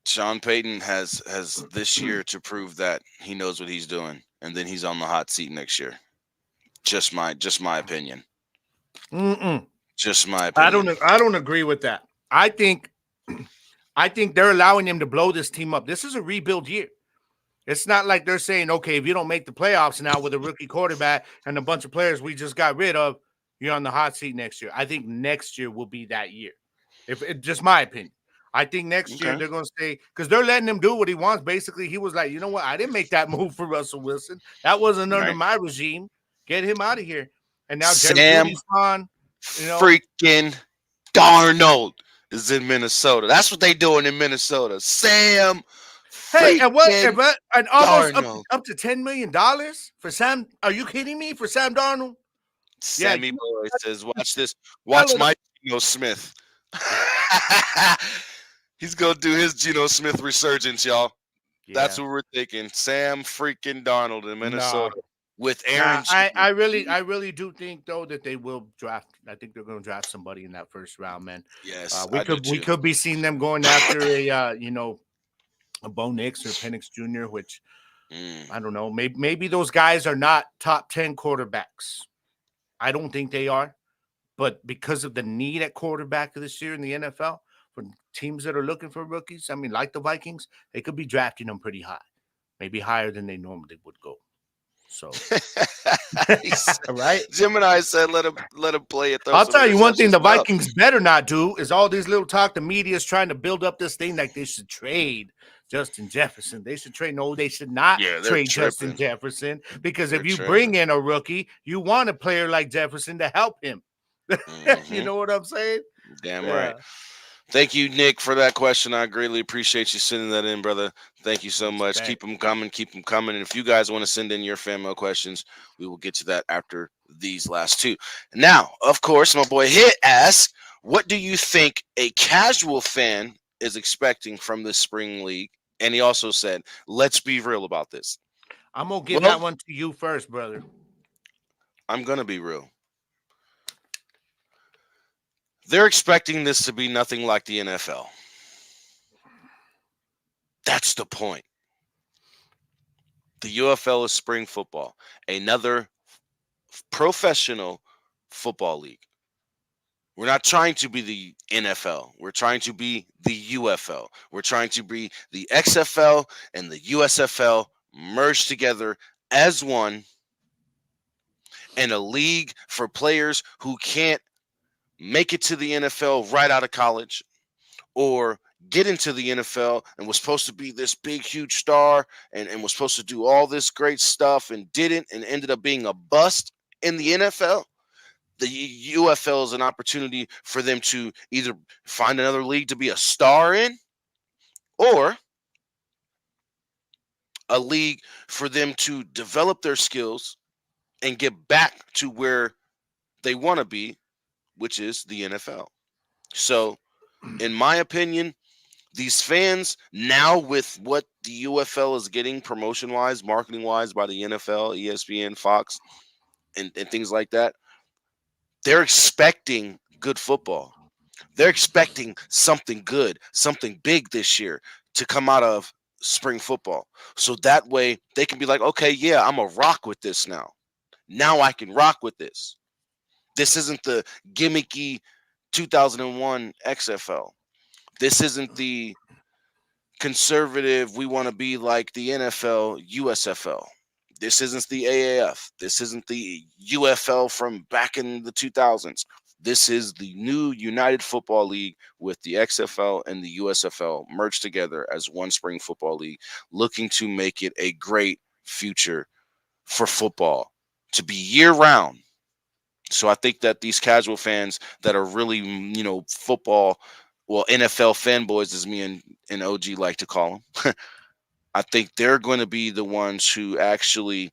Sean Payton has this year to prove that he knows what he's doing, and then he's on the hot seat next year. Just my opinion. Just my opinion. I don't agree with that. I think they're allowing him to blow this team up. This is a rebuild year. It's not like they're saying, okay, if you don't make the playoffs now with a rookie quarterback and a bunch of players we just got rid of, you're on the hot seat next year. I think next year will be that year. Just my opinion. I think next year they're going to say, because they're letting him do what he wants. Basically, he was like, you know what? I didn't make that move for Russell Wilson. That wasn't under my regime. Get him out of here. And now Jerry's gone. Freaking Darnold is in Minnesota. That's what they doing in Minnesota. Sam. Hey, and what? And almost up to $10 million for Sam? Are you kidding me? For Sam Darnold? Sammy Boy says, "Watch this. Watch my Geno Smith. He's gonna do his Geno Smith resurgence, y'all. Yeah. That's what we're thinking. Sam freaking Darnold in Minnesota with Aaron. I really do think though that they will draft. I think they're going to draft somebody in that first round, man. Yes, we could be seeing them going after a Bo Nix or Penix Jr., which I don't know. Maybe those guys are not top 10 quarterbacks. I don't think they are. But because of the need at quarterback this year in the NFL, for teams that are looking for rookies, I mean, like the Vikings, they could be drafting them pretty high, maybe higher than they normally would go. So, right? Gemini said, "Let him play it." I'll tell you one thing: the Vikings better not do is all these little talk. The media is trying to build up this thing like they should trade Justin Jefferson. They should trade. No, they should not trade Justin Jefferson, because if you bring in a rookie, you want a player like Jefferson to help him. You know what I'm saying? Damn right. Thank you, Nick, for that question. I greatly appreciate you sending that in, brother. Thank you so much. Keep them coming. Keep them coming. And if you guys want to send in your fan mail questions, we will get to that after these last two. Now, of course, my boy Hit asks, what do you think a casual fan is expecting from this spring league? And he also said, let's be real about this. I'm going to give that one to you first, brother. I'm going to be real. They're expecting this to be nothing like the NFL. That's the point. The UFL is spring football, another professional football league. We're not trying to be the NFL. We're trying to be the UFL. We're trying to be the XFL and the USFL merged together as one, and a league for players who can't make it to the NFL right out of college, or get into the NFL and was supposed to be this big, huge star and was supposed to do all this great stuff and didn't, and ended up being a bust in the NFL. The UFL is an opportunity for them to either find another league to be a star in, or a league for them to develop their skills and get back to where they want to be, which is the NFL. So, in my opinion, these fans now, with what the UFL is getting promotion-wise, marketing-wise by the NFL, ESPN, Fox, and things like that, they're expecting good football. They're expecting something good, something big this year to come out of spring football. So that way they can be like, okay, yeah, I'm going to rock with this now. Now I can rock with this. This isn't the gimmicky 2001 XFL. This isn't the conservative, we want to be like the NFL, USFL. This isn't the AAF. This isn't the UFL from back in the 2000s. This is the new United Football League with the XFL and the USFL merged together as one spring football league, looking to make it a great future for football to be year-round. So I think that these casual fans that are really, football, well, NFL fanboys, as me and OG like to call them, I think they're going to be the ones who actually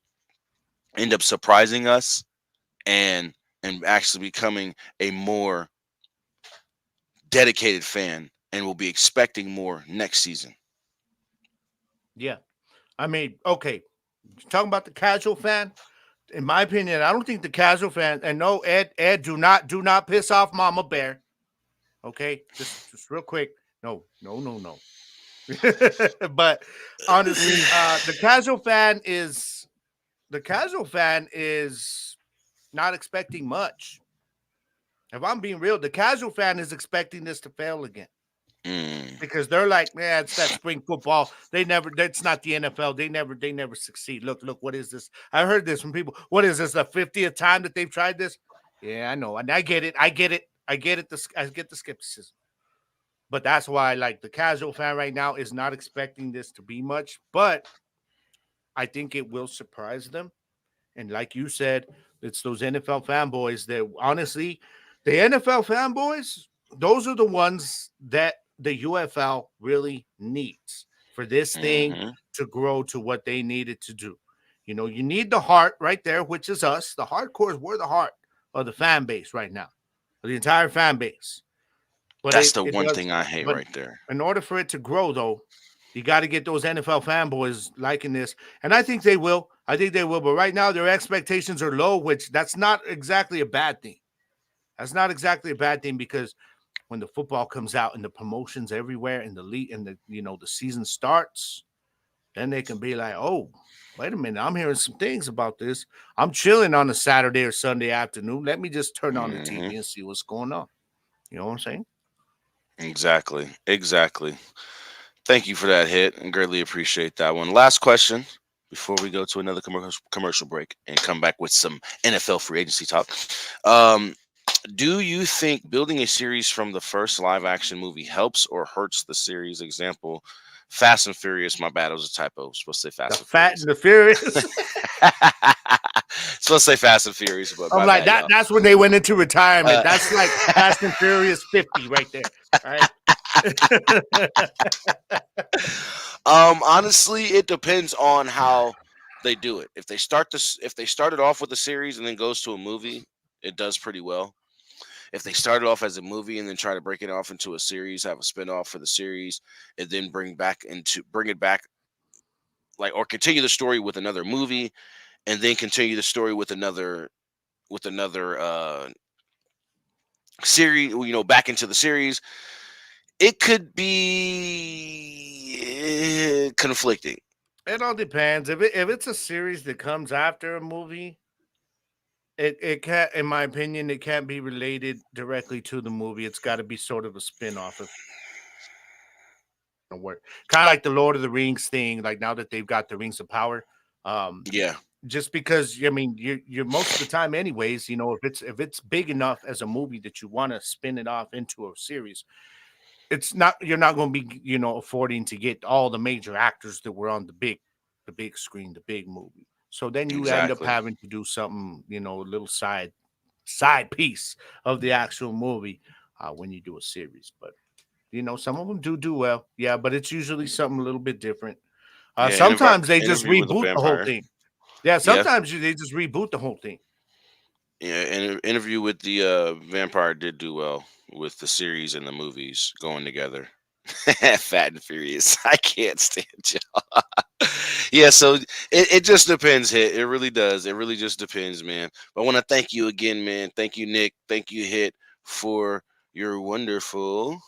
end up surprising us and actually becoming a more dedicated fan, and will be expecting more next season. Yeah. I mean, okay, talking about the casual fan, in my opinion, I don't think the casual fan, and no, Ed, do not piss off Mama Bear. Okay, just real quick. No. But honestly, the casual fan is not expecting much. If I'm being real, the casual fan is expecting this to fail again. Because they're like, man, it's that spring football. That's not the NFL. They never succeed. Look, what is this? I heard this from people. What is this? The 50th time that they've tried this? Yeah, I know. And I get it. I get the skepticism. But that's why, like, the casual fan right now is not expecting this to be much. But I think it will surprise them. And like you said, it's those NFL fanboys that honestly, the NFL fanboys, those are the ones that the UFL really needs for this thing to grow to what they needed to do. You know, you need the heart right there, which is us. The hardcores, we're the heart of the fan base right now, the entire fan base. But that's the one thing I hate right there. In order for it to grow, though, you got to get those NFL fanboys liking this. And I think they will. But right now, their expectations are low, which that's not exactly a bad thing. That's not exactly a bad thing because when the football comes out and the promotions everywhere and the league and the season starts, then they can be like, oh, wait a minute, I'm hearing some things about this. I'm chilling on a Saturday or Sunday afternoon. Let me just turn on the TV and see what's going on. You know what I'm saying? Exactly. Thank you for that hit and greatly appreciate that one. Last question before we go to another commercial break and come back with some NFL free agency talk. Do you think building a series from the first live action movie helps or hurts the series? Example, Fast and Furious. My bad, it was a typo. Supposed to say Fast and Furious. And the Furious. Supposed to say Fast and Furious, but I'm like bad, that's when they went into retirement. That's like Fast and Furious 50 right there. All right. Honestly, it depends on how they do it. If they started off with a series and then goes to a movie, it does pretty well. If they started off as a movie and then try to break it off into a series, have a spinoff for the series, and then bring it back, like, or continue the story with another movie, and then continue the story with another series, back into the series, it could be conflicting. It all depends. If it's a series that comes after a movie, it can't, in my opinion, it can't be related directly to the movie. It's got to be sort of a spin-off of work. Kind of like the Lord of the Rings thing, like now that they've got the Rings of Power. Just because, I mean, you're most of the time anyways, if it's big enough as a movie that you want to spin it off into a series, you're not going to be, affording to get all the major actors that were on the big screen, the big movie. So then you end up having to do something, a little side piece of the actual movie when you do a series. But, some of them do well. Yeah, but it's usually something a little bit different. Sometimes they just reboot the whole thing. Yeah, sometimes they just reboot the whole thing. Yeah, and Interview with the Vampire did do well with the series and the movies going together. Fat and Furious. I can't stand y'all. Yeah, so it just depends, Hit. It really does. It really just depends, man. But I want to thank you again, man. Thank you, Nick. Thank you, Hit, for your wonderful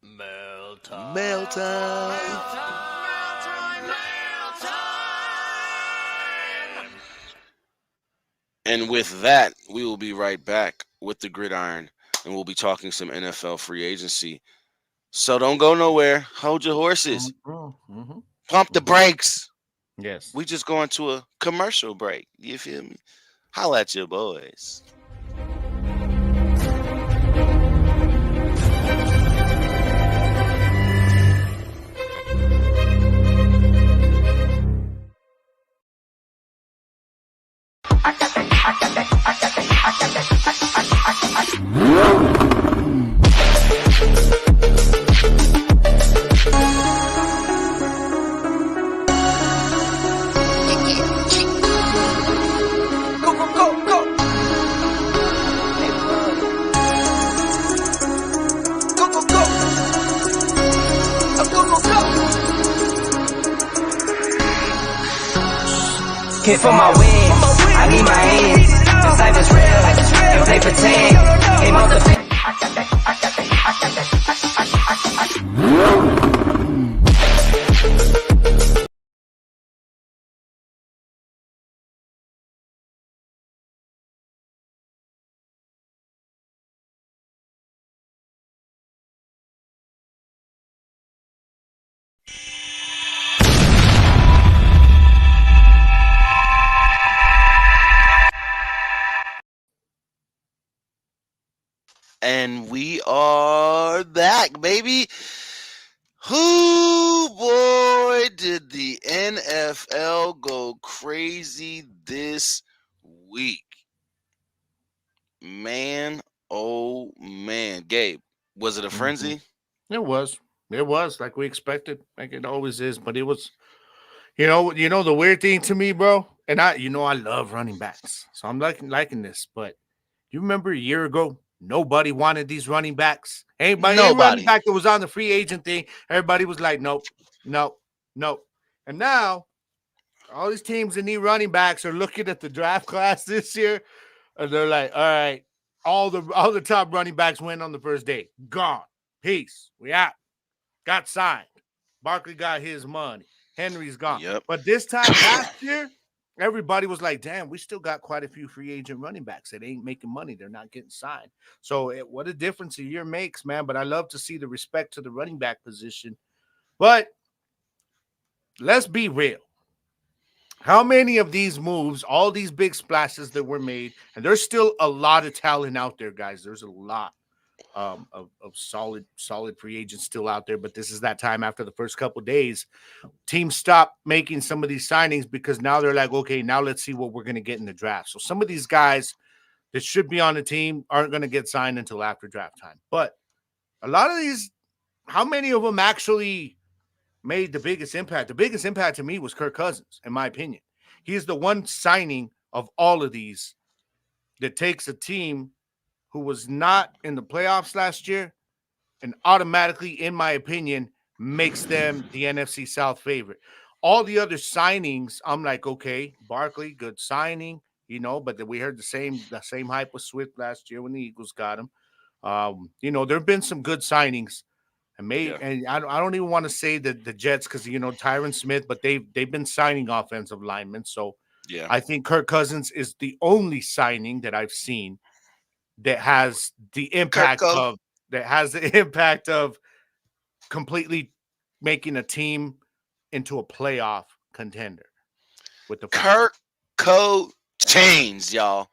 mail time. And with that, we will be right back with the Gridiron, and we'll be talking some NFL free agency. So don't go nowhere. Hold your horses. Pump the brakes. Yes. We just going to a commercial break. You feel me? Holla at your boys. Hit for my wins, I need my hands. This life is real, and play pretend. Came off the And we are back, baby. Who, boy, did the NFL go crazy this week? Man, oh man. Gabe, was it a frenzy? It was. It was like we expected, like it always is. But it was, you know the weird thing to me, bro. And I love running backs, so I'm liking this. But you remember a year ago, nobody wanted these running backs. Any running Nobody. back that was on the free agent thing, everybody was like, nope, nope, nope. And now all these teams that need running backs are looking at the draft class this year, and they're like, all right, all the top running backs went on the first day. Gone. Peace. We out. Got signed. Barkley got his money. Henry's gone. Yep. But this time last year, everybody was like, damn, we still got quite a few free agent running backs that ain't making money. They're not getting signed. So what a difference a year makes, man. But I love to see the respect to the running back position. But let's be real. How many of these moves, all these big splashes that were made, and there's still a lot of talent out there, guys. There's a lot of solid free agents still out there, but this is that time after the first couple of days. Teams stop making some of these signings because now they're like, okay, now let's see what we're going to get in the draft. So some of these guys that should be on the team aren't going to get signed until after draft time. But a lot of these, how many of them actually made the biggest impact? The biggest impact to me was Kirk Cousins, in my opinion. He is the one signing of all of these that takes a team who was not in the playoffs last year and automatically, in my opinion, makes them the NFC South favorite. All the other signings, I'm like, okay, Barkley, good signing, but we heard the same hype with Swift last year when the Eagles got him. There have been some good signings. And I don't even want to say that the Jets, because Tyron Smith, but they've been signing offensive linemen. So yeah, I think Kirk Cousins is the only signing that I've seen that has the impact of completely making a team into a playoff contender with the Kirk chains, y'all.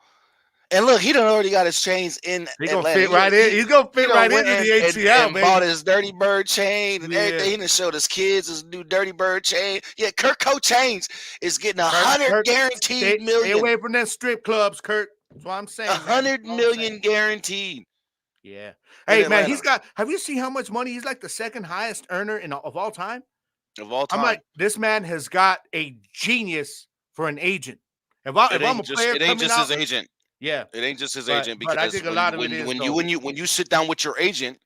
And look, he done already got his chains in He's Atlanta. Gonna fit right in. He's gonna fit right into the ATL, and bought his Dirty Bird chain and everything. He done showed his kids his new Dirty Bird chain. Yeah, Kirk Chains is getting 100 guaranteed million. Stay away from them strip clubs, Kirk. That's what I'm saying. 100 million guaranteed. Yeah. Hey, man, have you seen how much money? He's like the second highest earner of all time. Of all time. I'm like, this man has got a genius for an agent. If I'm a player, it ain't just his agent. Yeah, it ain't just his agent, because I think a lot of it is when you sit down with your agent,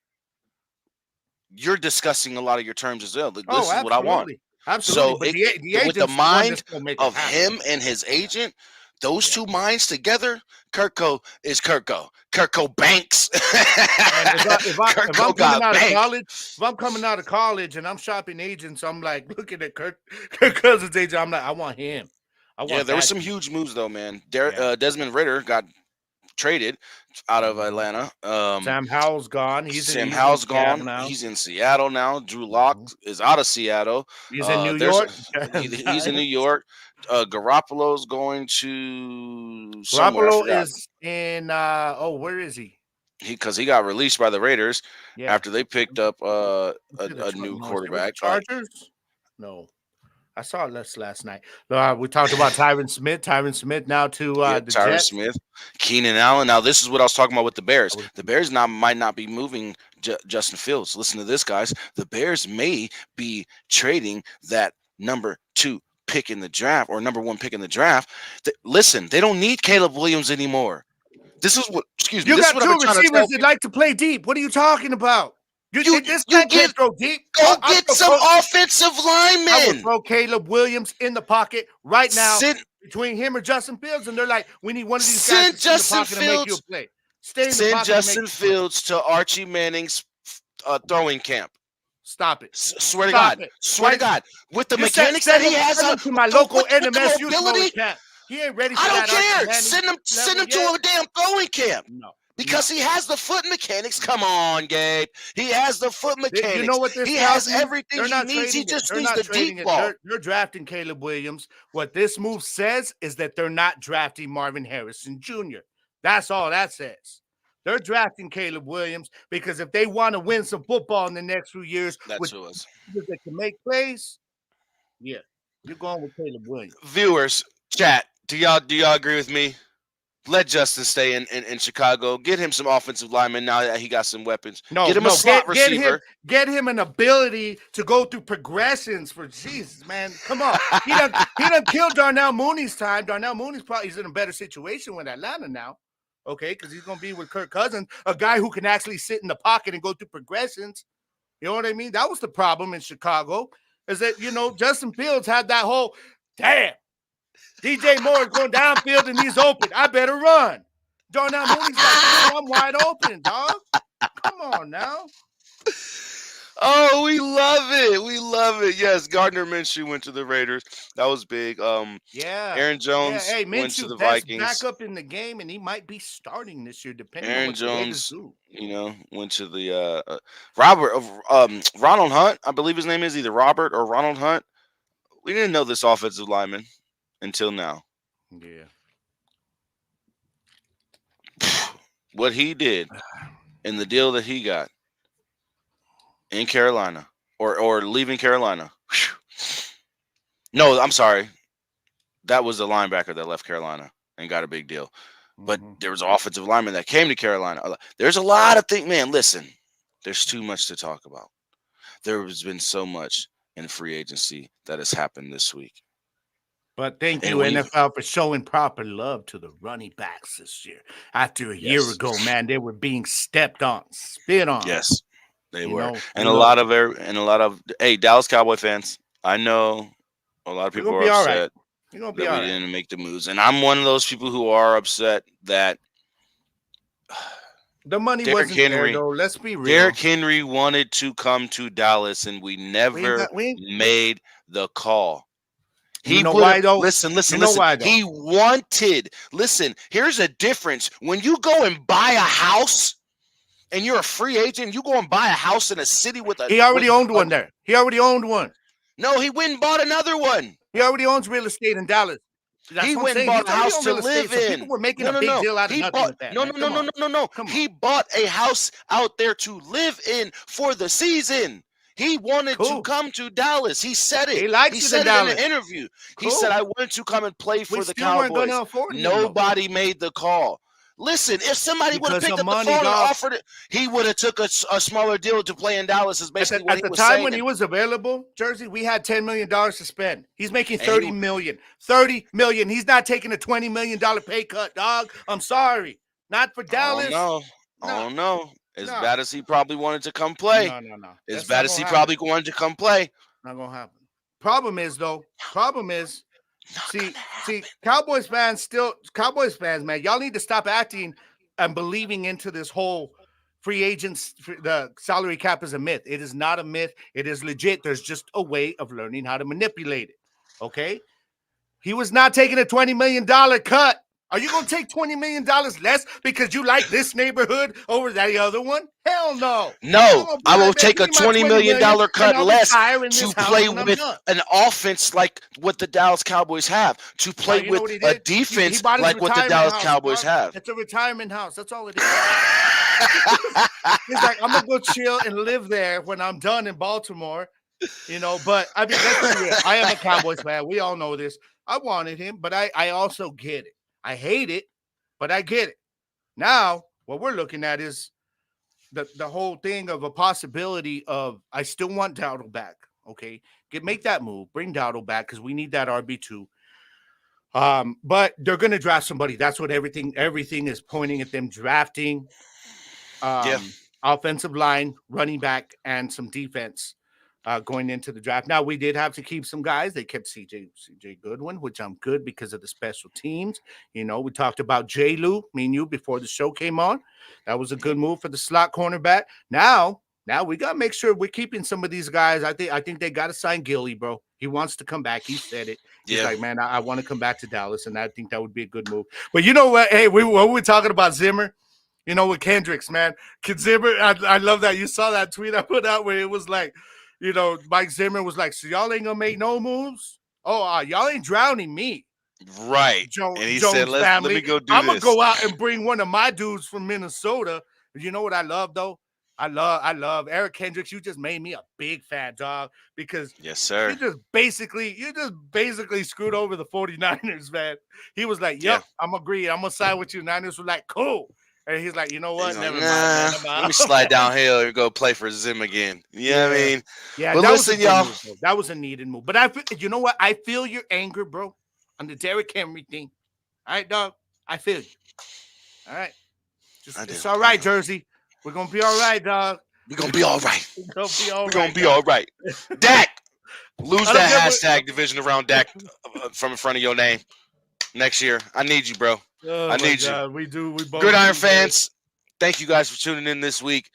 you're discussing a lot of your terms as well. This is what I want. Absolutely. So with the mind of him and his agent, those two minds together, Kirko is Kirko. Kirko Banks. If I'm coming out of college and I'm shopping agents, I'm like looking at Kirk Cousins' agent. I'm like, I want him. There were some huge moves though, man. Desmond Ridder got traded out of Atlanta. Sam Howell's gone. He's in Seattle now. Drew Lock is out of Seattle. He's in New York. He's in New York. Garoppolo's going to Garoppolo is in where is he? Because he got released by the Raiders after they picked up a new quarterback. Chargers? No. I saw it last night. We talked about Tyron Smith. Tyron Smith now to the Tyron Jets. Smith, Keenan Allen. Now, this is what I was talking about with the Bears. The Bears might not be moving Justin Fields. Listen to this, guys. The Bears may be trading that number 2 pick in the draft or number 1 pick in the draft. Listen, they don't need Caleb Williams anymore. This is what, excuse me. You got 2 receivers that like to play deep. What are you talking about? Can't go deep. Go get some offensive linemen. I would throw Caleb Williams in the pocket right now between him or Justin Fields, and they're like, we need one of these guys in the pocket to make you a play. Send Justin Fields to Archie Manning's throwing camp. Stop it. Swear to God. Swear to God. With the mechanics that he has to my local NMSU throwing camp. He ain't ready for that. I don't care. Send him to a damn throwing camp. No. Because he has the foot mechanics. Come on, Gabe. He has the foot mechanics. You know what this He has everything he needs. He just needs the deep ball. They're drafting Caleb Williams. What this move says is that they're not drafting Marvin Harrison Jr. That's all that says. They're drafting Caleb Williams because if they want to win some football in the next few years, That's who it was. That can make plays, yeah, you're going with Caleb Williams. Viewers, chat, do y'all agree with me? Let Justin stay in Chicago. Get him some offensive linemen now that he got some weapons. Get him a slot receiver. Get him an ability to go through progressions for Jesus, man. Come on. He done killed Darnell Mooney's time. Darnell Mooney's he's in a better situation with Atlanta now. Okay, because he's gonna be with Kirk Cousins, a guy who can actually sit in the pocket and go through progressions. You know what I mean? That was the problem in Chicago, is that Justin Fields had that whole damn. DJ Moore is going downfield and he's open. I better run. Darnell Mooney's like, I'm wide open, dog. Come on now. Oh, we love it. We love it. Yes, Gardner Minshew went to the Raiders. That was big. Yeah. Aaron Jones went to the Vikings. Back up in the game, and he might be starting this year, depending Aaron on what Jones, the Raiders do. went to the Ronald Hunt. I believe his name is either Robert or Ronald Hunt. We didn't know this offensive lineman until now. Yeah. What he did and the deal that he got in Carolina or leaving Carolina. Whew. No, I'm sorry. That was the linebacker that left Carolina and got a big deal. But there was an offensive lineman that came to Carolina. There's a lot of things, man. Listen, there's too much to talk about. There has been so much in free agency that has happened this week. But thank you, NFL, for showing proper love to the running backs this year. After a year ago, man, they were being stepped on, spit on. Yes, they were. And a lot of Dallas Cowboy fans, I know a lot of people are upset that we didn't make the moves. And I'm one of those people who are upset that the money wasn't there, though. Let's be real. Derrick Henry wanted to come to Dallas, and we never made the call. You know why, though? Listen. He wanted. Listen, here's a difference. When you go and buy a house and you're a free agent, you go and buy a house in a city with a. He already owned one there. He already owned one. No, he went and bought another one. He already owns real estate in Dallas. He went and bought a house to live in. People were making a big deal out of nothing with that. No. He bought a house out there to live in for the season. He wanted to come to Dallas. He said it. He said it in an interview. He said, I wanted to come and play for the Cowboys. Weren't gonna afford him, Nobody made the call. Listen, if somebody would have picked up the phone and offered it, he would have took a smaller deal to play in Dallas. Is basically what he was saying. At the time when he was available, Jersey, we had $10 million to spend. He's making $30 million. $30 million. He's not taking a $20 million pay cut, dog. I'm sorry. Not for Dallas. Oh, no. As bad as he probably wanted to come play. No. As bad as he probably wanted to come play. Not going to happen. Problem is, see, Cowboys fans, man, y'all need to stop acting and believing into this whole free agents, the salary cap is a myth. It is not a myth. It is legit. There's just a way of learning how to manipulate it. Okay? He was not taking a $20 million cut. Are you going to take $20 million less because you like this neighborhood over that other one? Hell no. No, I will take a $20 million cut less to play with an offense like what the Dallas Cowboys have, to play with a defense like what the Dallas Cowboys have. It's a retirement house. That's all it is. He's like, I'm going to go chill and live there when I'm done in Baltimore. But I mean, let's be real. I am a Cowboys fan. We all know this. I wanted him, but I also get it. I hate it, but I get it. Now, what we're looking at is the whole thing of a possibility of I still want Dowdle back. Okay, make that move. Bring Dowdle back because we need that RB2. But they're going to draft somebody. That's what everything is pointing at them drafting. Offensive line, running back, and some defense. Going into the draft. Now, we did have to keep some guys. They kept CJ Goodwin, which I'm good because of the special teams. We talked about J. Lou, me and you, before the show came on. That was a good move for the slot cornerback. Now we got to make sure we're keeping some of these guys. I think they got to sign Gilly, bro. He wants to come back. He said it. He's like, man, I want to come back to Dallas, and I think that would be a good move. But you know what? Hey, we were talking about Zimmer. With Kendricks, man. Zimmer, I love that. You saw that tweet I put out where it was like, Mike Zimmer was like, so y'all ain't going to make no moves? Oh, y'all ain't drowning me. Right. And he said, Jones let family. me go do I'm this. gonna go out and bring one of my dudes from Minnesota. You know what I love though? I love Eric Hendricks. You just made me a big fat dog because Yes, sir. you just basically screwed over the 49ers, man. He was like, Yeah. "Yep, I'm agreed. I'm gonna side with you." Niners were like, "Cool," and he's like, "You know what? He's like, Never mind, man. I'm let me out." slide downhill and go play for Zim again. You know what I mean? Yeah, But that listen, was a good y'all. move, bro. That was a needed move. But you know what? I feel your anger, bro, on the Derrick Henry thing. All right, dog. I feel you. All right. It's all right, Jersey. We're gonna be all right, dog. We're gonna be all right. We're gonna be all We're right. gonna be all right. Dak, lose I don't that care hashtag division around Dak from in front of your name next year. I need you, bro. Oh I my need God, you. we do. We both Gridiron do, fans, thank you guys for tuning in this week.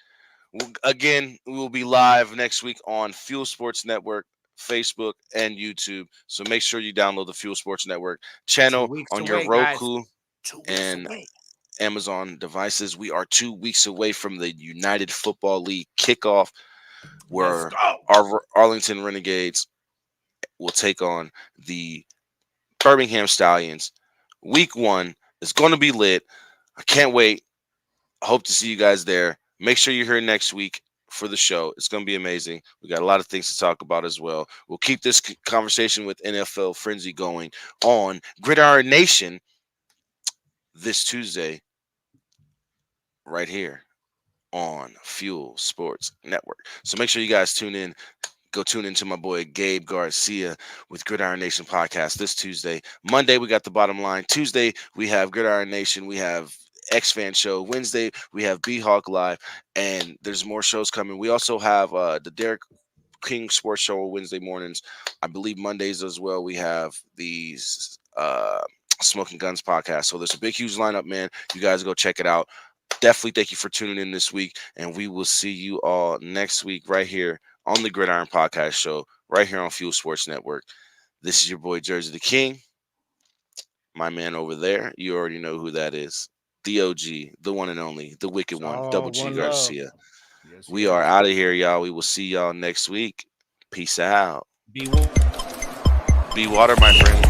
Again, we will be live next week on Fuel Sports Network, Facebook, and YouTube. So make sure you download the Fuel Sports Network channel on your Roku and Amazon devices. We are 2 weeks away from the United Football League kickoff, where our Arlington Renegades will take on the Birmingham Stallions. Week 1 is going to be lit. I can't wait. I hope to see you guys there. Make sure you're here next week for the show. It's going to be amazing. We got a lot of things to talk about as well. We'll keep this conversation with NFL Frenzy going on Gridiron Nation this Tuesday right here on Fuel Sports Network. So make sure you guys tune in. Go tune into my boy Gabe Garcia with Gridiron Nation podcast this Tuesday. Monday, we got the bottom line. Tuesday, we have Gridiron Nation. We have X-Fan Show. Wednesday, we have B-Hawk Live. And there's more shows coming. We also have the Derek King Sports Show Wednesday mornings. I believe Mondays as well. We have these Smoking Guns podcast. So there's a big, huge lineup, man. You guys go check it out. Definitely thank you for tuning in this week. And we will see you all next week right here on the Gridiron Podcast Show, right here on Fuel Sports Network. This is your boy, Jersey the King. My man over there, you already know who that is. The OG, the one and only, the wicked one, Double G Garcia. Yes, we are out of here, y'all. We will see y'all next week. Peace out. Be water, my friend.